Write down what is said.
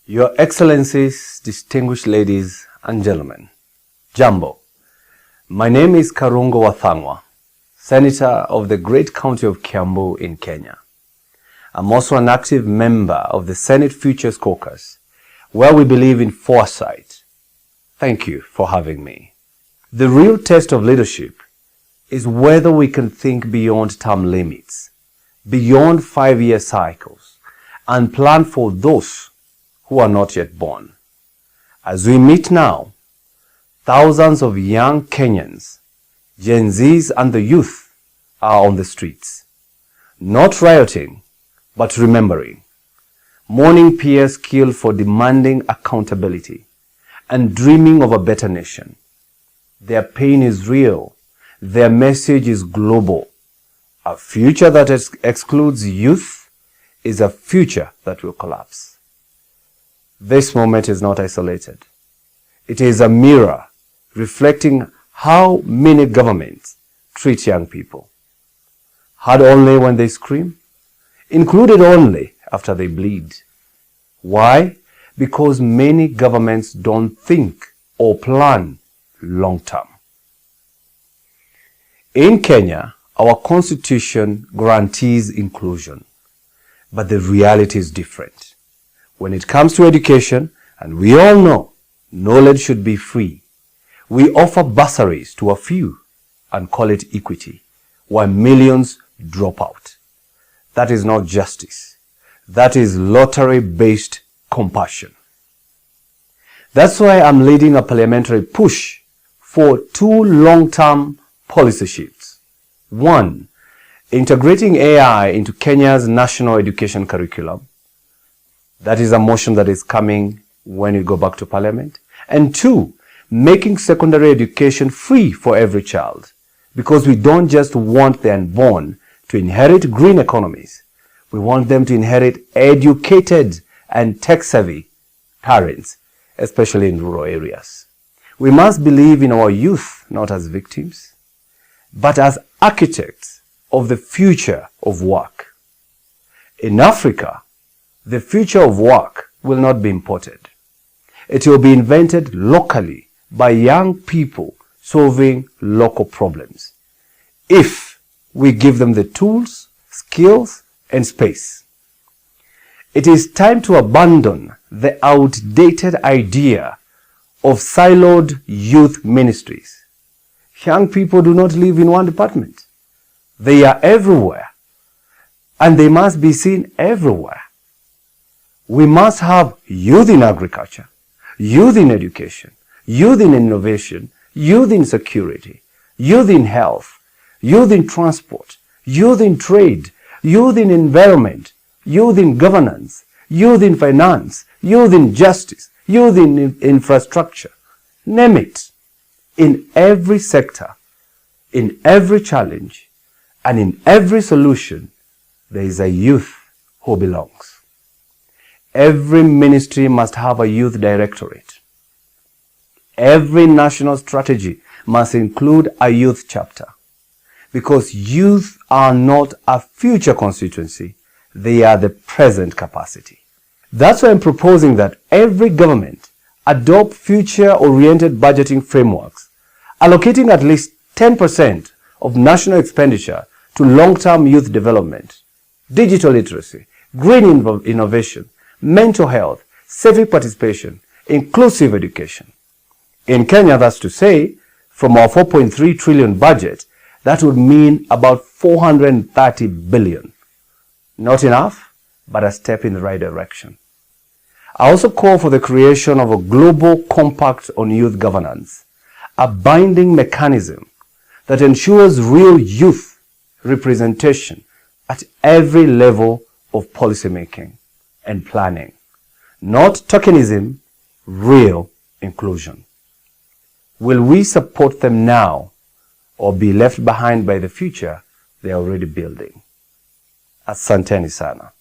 Your Excellencies, distinguished ladies and gentlemen, Jambo. My name is Karungo wa Thangwa, Senator of the great county of Kiambu in Kenya. I'm also an active member of the Senate Futures Caucus, where we believe in foresight. Thank you for having me. The real test of leadership is whether we can think beyond term limits, beyond 5-year cycles, and plan for those who are not yet born. As we meet now, thousands of young Kenyans, Gen Zs and the youth are on the streets, not rioting, but remembering, mourning peers killed for demanding accountability and dreaming of a better nation. Their pain is real. Their message is global. A future that excludes youth is a future that will collapse. This moment is not isolated. It is a mirror reflecting how many governments treat young people. Heard only when they scream, included only after they bleed. Why? Because many governments don't think or plan long term. In Kenya, our constitution guarantees inclusion, but the reality is different. When it comes to education, and we all know, knowledge should be free, we offer bursaries to a few and call it equity, while millions drop out. That is not justice. That is lottery-based compassion. That's why I'm leading a parliamentary push for 2 long-term policy shifts. 1, integrating AI into Kenya's national education curriculum. That is a motion that is coming when we go back to parliament. And 2, making secondary education free for every child. Because we don't just want the unborn to inherit green economies. We want them to inherit educated and tech-savvy parents, especially in rural areas. We must believe in our youth not as victims, but as architects of the future of work. In Africa, the future of work will not be imported. It will be invented locally by young people solving local problems, if we give them the tools, skills, and space. It is time to abandon the outdated idea of siloed youth ministries. Young people do not live in one department. They are everywhere, and they must be seen everywhere. We must have youth in agriculture, youth in education, youth in innovation, youth in security, youth in health, youth in transport, youth in trade, youth in environment, youth in governance, youth in finance, youth in justice, youth in infrastructure. Name it. In every sector, in every challenge, and in every solution, there is a youth who belongs. Every ministry must have a youth directorate. Every national strategy must include a youth chapter. Because youth are not a future constituency, they are the present capacity. That's why I'm proposing that every government adopt future-oriented budgeting frameworks, allocating at least 10% of national expenditure to long-term youth development, digital literacy, green innovation, mental health, civic participation, inclusive education. In Kenya, that's to say, from our 4.3 trillion budget, that would mean about 430 billion. Not enough, but a step in the right direction. I also call for the creation of a global compact on youth governance, a binding mechanism that ensures real youth representation at every level of policymaking and planning. Not tokenism, real inclusion. Will we support them now or be left behind by the future they are already building? Asanteni sana.